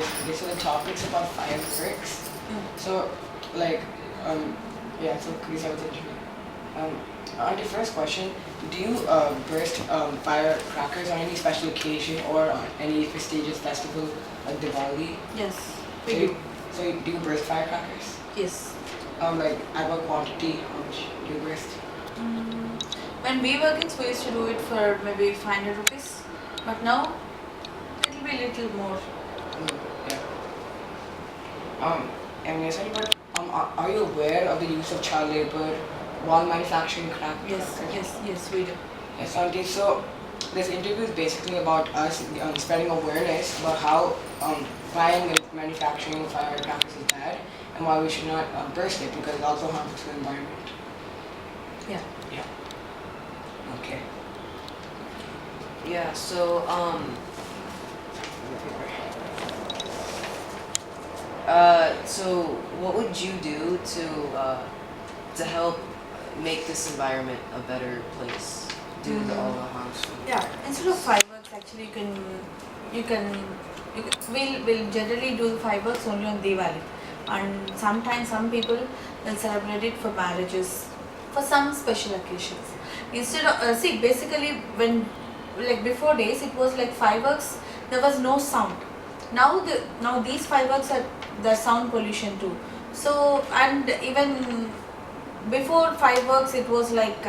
Okay, so the topic's about fireworks. So, like, yeah, so could you start with the interview? On the first question, do you burst firecrackers on any special occasion or on any prestigious festival like Diwali? Yes, So we you, do. so you, do you burst firecrackers? Yes. Like, at what quantity, how much do you burst? When we were kids, we used to do it for maybe 500 rupees. But now, it will be little more. Yeah. And yes, but are you aware of the use of child labor while manufacturing crackers? Yes, we do. Yes, Auntie. So this interview is basically about us spreading awareness about how buying and manufacturing firecrackers is bad and why we should not burst it because it also harms the environment. Yeah. Yeah. Okay. Yeah, so so what would you do to help make this environment a better place due to all the harms? Yeah. Instead of fireworks, actually, we'll generally do the fireworks only on Diwali, and sometimes some people will celebrate it for marriages, for some special occasions. Instead of see, basically when like before days, it was like fireworks. There was no sound. Now these fireworks are the sound pollution too. So, and even before fireworks, it was like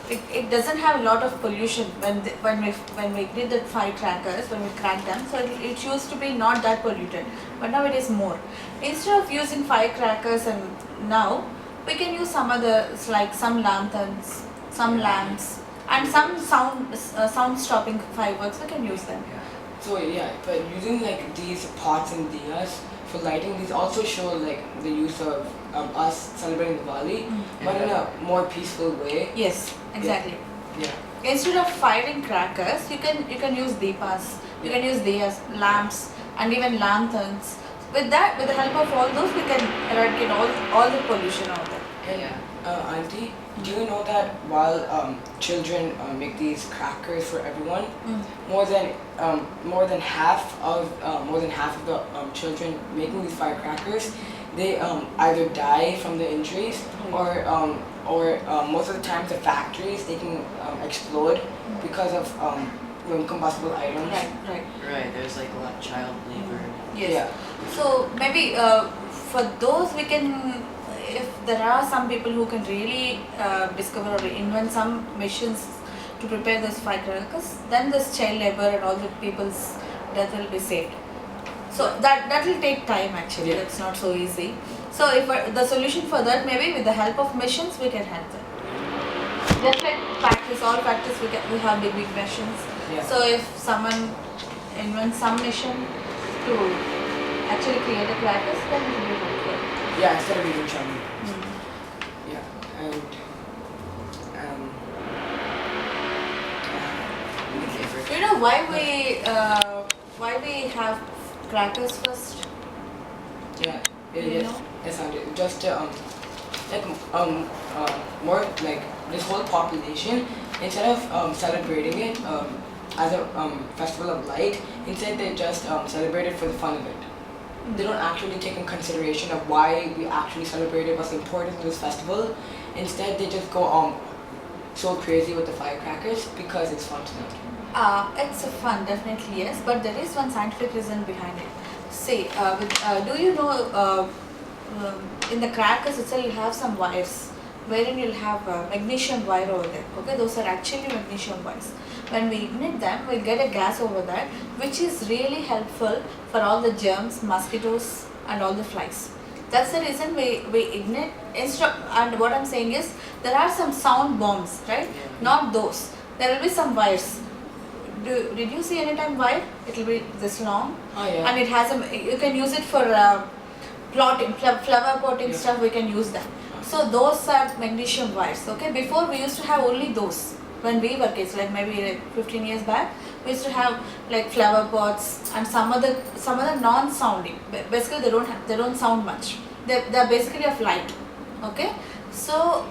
it doesn't have a lot of pollution when we did the firecrackers, when we cracked them. So it used to be not that polluted, but now it is more. Instead of using firecrackers, and now we can use some others like some lanterns, some lamps, and some sound stopping fireworks. We can use them. Yeah. So yeah, but using like these pots and diyas for lighting, these also show like the use of us celebrating Diwali, but in a more peaceful way. Yes, exactly. Yeah. Instead of firing crackers, you can use deepas, you can use diyas, lamps, and even lanterns. With that, with the help of all those, we can eradicate all the pollution out there. And Auntie, do you know that while children make these crackers for everyone, more than half of the children making these firecrackers, they either die from the injuries or most of the time the factories they can explode because of combustible items. Right. Right, there's like a lot of child labor. Yes. Yeah. So maybe for those we can, if there are some people who can really discover or invent some machines to prepare this firecrackers, then this child labor and all the people's death will be saved. So that will take time actually. Yeah. That's not so easy. So if the solution for that, maybe with the help of machines we can help them. Just like all factories we have big machines. Yeah. So if someone invents some machine to actually create a crackers, then it will be helpful. Yeah, instead of using chummy. Yeah, and Do you know why we have crackers first? yeah, You yes, know? yes, and just more like this whole population, instead of celebrating it as a festival of light, instead they just celebrate it for the fun of it. They don't actually take in consideration of why we actually celebrate it, what's the importance of this festival. Instead, they just go so crazy with the firecrackers because it's fun to them. It's a fun, definitely yes, but there is one scientific reason behind it. See, do you know in the crackers itself you have some wires wherein you'll have magnesium wire over there. Okay, those are actually magnesium wires. When we ignite them, we'll get a gas over that, which is really helpful for all the germs, mosquitoes, and all the flies. That's the reason we ignite. And what I'm saying is, there are some sound bombs, right? Not those. There will be some wires. Did you see any time wire? It will be this long, Oh yeah. and it has you can use it for plotting, flower potting stuff. We can use them. So those are magnesium wires. Okay. Before we used to have only those. When we were kids, like maybe 15 years back, we used to have like flower pots and some other non-sounding. Basically, they don't sound much. They're basically of light. Okay, so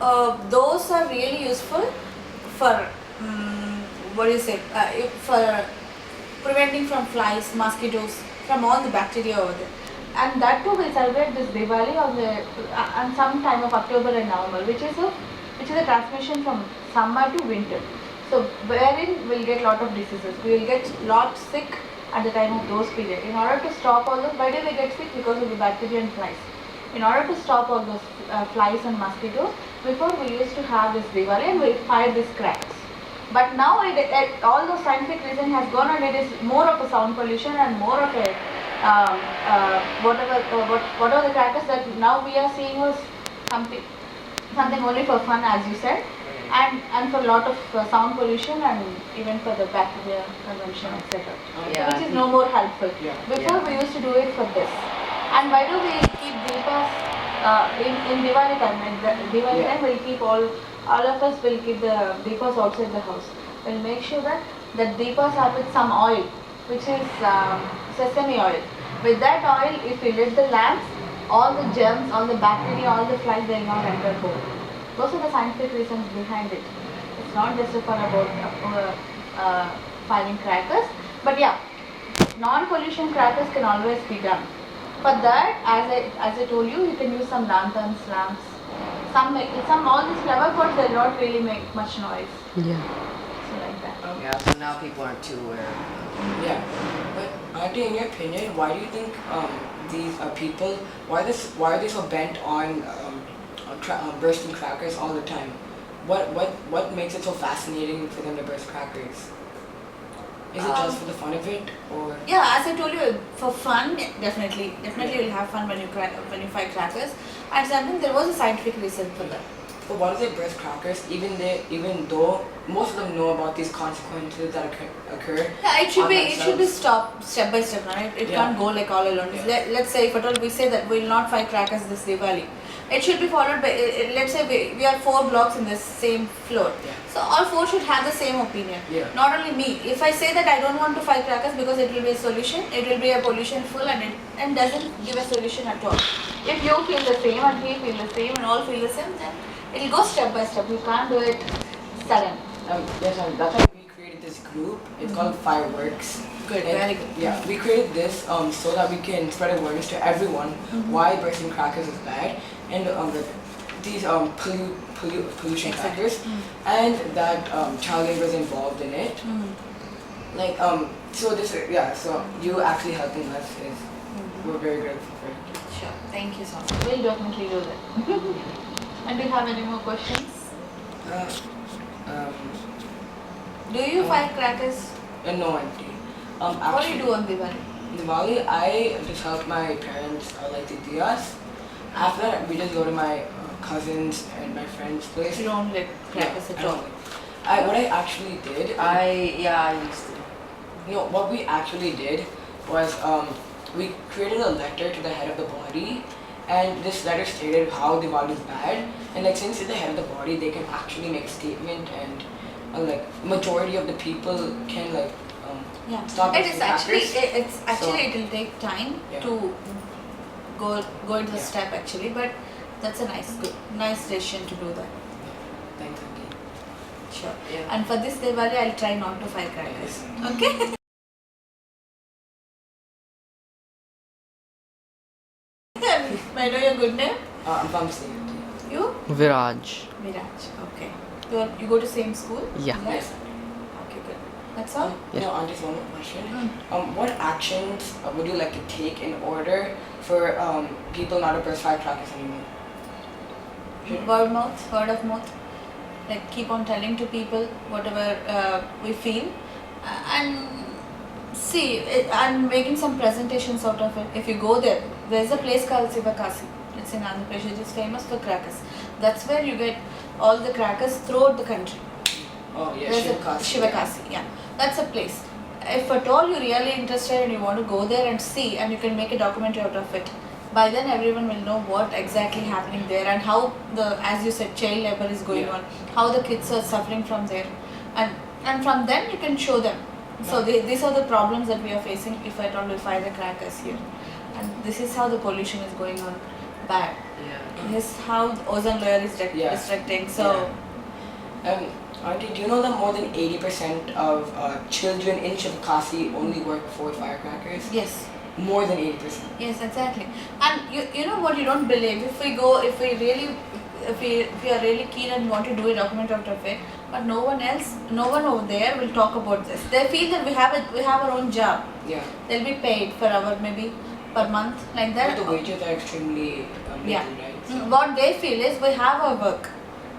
those are really useful for for preventing from flies, mosquitoes, from all the bacteria over there. And that too we celebrate this Diwali on some time of October and November, which is a transmission from summer to winter. So wherein we'll get lot of diseases. We will get lot sick at the time of those periods. In order to stop all those, why do we get sick? Because of the bacteria and flies. In order to stop all those flies and mosquitoes, before we used to have this Diwali and we fire these crackers. But now all those scientific reason has gone and it is more of a sound pollution and more of a whatever the crackers that now we are seeing was something only for fun, as you said, and for a lot of sound pollution and even for the bacteria consumption, etc. Yeah, Which is no more helpful. Yeah. Before we used to do it for this. And why do we keep deepas in Diwali time? At Diwali time we'll keep all of us will keep the deepas outside the house. We'll make sure that the deepas are with some oil, which is sesame oil. With that oil, if we lit the lamps, all the germs, all the bacteria, all the flies will not enter home. Those are the scientific reasons behind it. It's not just for about firing crackers, but yeah, non-pollution crackers can always be done. For that, as I told you, you can use some lanterns, lamps. Some all these flower pots, they'll not really make much noise. Yeah. So like that. Yeah, so now people aren't too aware. Yeah, but Auntie, in your opinion, why do you think these people, why are they so bent on bursting crackers all the time? What makes it so fascinating for them to burst crackers? Is it just for the fun of it, or? Yeah, as I told you, for fun, definitely you'll have fun when you fire crackers. And something there was a scientific reason for that. But why do they burst crackers even though most of them know about these consequences that occur? Yeah, it should be stopped step by step, right? It can't go like all alone. Yeah. Let's say if at all we say that we will not fire crackers this Diwali. It should be followed by, let's say we are 4 blocks in the same floor. Yeah. So all 4 should have the same opinion. Yeah. Not only me. If I say that I don't want to fire crackers because it will be a solution, it will be a pollution full and doesn't give a solution at all. If you feel the same and he feel the same and all feel the same, then it will go step by step. You can't do it sudden. Yes, that's why we created this group. It's called Fireworks. Good, And, very good. Yeah, we created this so that we can spread awareness to everyone why bursting crackers is bad and these pollution crackers and that child labor is involved in it. Like so so you actually helping us is we're very grateful for it. Sure. Thank you so much. We'll definitely do that. And do you have any more questions? Do you fire crackers? No, Auntie. What do you do on Diwali? Diwali, I just help my parents light the diyas. After that, we just go to my cousins and my friends' place. You don't let crackers at all. What I actually did, I used to. what we actually did was we created a letter to the head of the body, and this letter stated how Diwali is bad, and like since it's the head of the body, they can actually make a statement, and like majority of the people can like stop. It is actually So, it will take time to go into the step actually, but that's a nice decision to do that. Thanks, Auntie. Sure. Yeah. And for this Diwali, I'll try not to fire crackers. Okay. May I know your good name? I'm from Sri. You? Viraj. Viraj. Okay. You go to same school? Yeah. Yes. Okay, good. That's all? Yeah. No, Auntie, one more question. What actions would you like to take in order for people not to burst firecrackers anymore? Word of mouth. Like keep on telling to people whatever we feel, and see and making some presentations out of it. If you go there's a place called Sivakasi. It's in Andhra Pradesh. It's famous for crackers. That's where you get all the crackers throughout the country. Oh yeah, There's Shivakasi. Shivakasi, yeah. That's a place. If at all you're really interested and you want to go there and see, and you can make a documentary out of it, by then everyone will know what exactly happening there and how as you said, child labor is going on, how the kids are suffering from there, and from then you can show them. So these are the problems that we are facing if at all we fire the crackers here, and this is how the pollution is going on bad. Yeah. This is how the ozone layer is restricting. So. Auntie, do you know that more than 80% of children in Shivakasi only work for firecrackers? Yes. more than 80%. Yes, exactly. And you know what, you don't believe, if we go, if we are really keen and want to do a documentary out of it, but no one else, no one over there will talk about this. They feel that we have our own job. Yeah. They'll be paid per hour, maybe per month, like that. But the wages are extremely Yeah. little, right? So, What they feel is we have our work,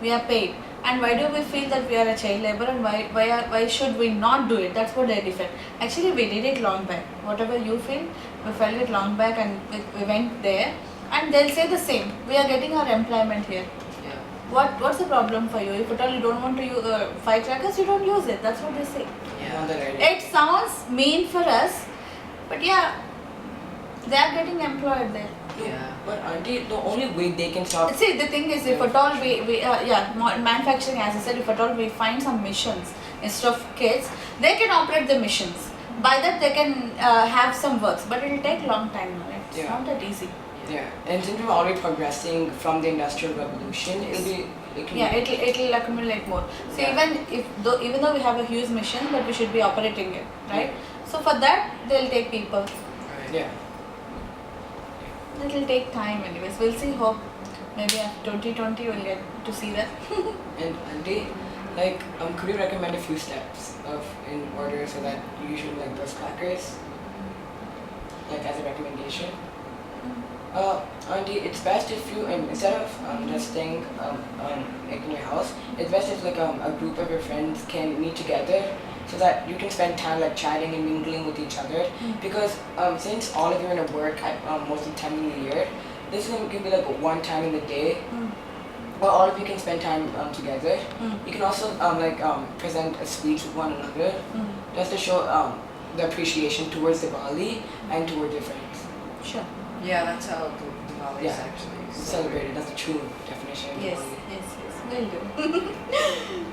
we are paid. And why do we feel that we are a child labor, and why should we not do it? That's what they defend. Actually, we did it long back. Whatever you feel, we felt it long back, and we went there. And they'll say the same. We are getting our employment here. Yeah. What's the problem for you? If at all you don't want to use firecrackers, you don't use it. That's what they say. not that idea. It sounds mean for us, but yeah, they are getting employed there. Yeah. But auntie, the only way they can stop. See, the thing is, if at all manufacturing, as I said, if at all we find some missions instead of kids, they can operate the missions. By that they can have some works, but it will take long time. No? It's Yeah. not that easy. Yeah, and since we're already progressing from the Industrial Revolution, It'll accumulate more. So Yeah. even though we have a huge mission, but we should be operating it, right? So for that they'll take people. Right. Yeah. It'll take time, anyways. We'll see. Hope maybe after 2020 we'll get to see that. And auntie, could you recommend a few steps in order so that you usually like those crackers, as a recommendation? Auntie, it's best if you instead of just staying in your house, it's best if a group of your friends can meet together so that you can spend time chatting and mingling with each other. Because since all of you are in a work at most of the time in the year, this can be one time in the day where all of you can spend time together. You can also present a speech with one another just to show the appreciation towards Diwali and towards your friends. Sure. Yeah, that's how Diwali is Yeah. actually Celebrated. That's the true definition of Yes. Diwali. Yes. Will do.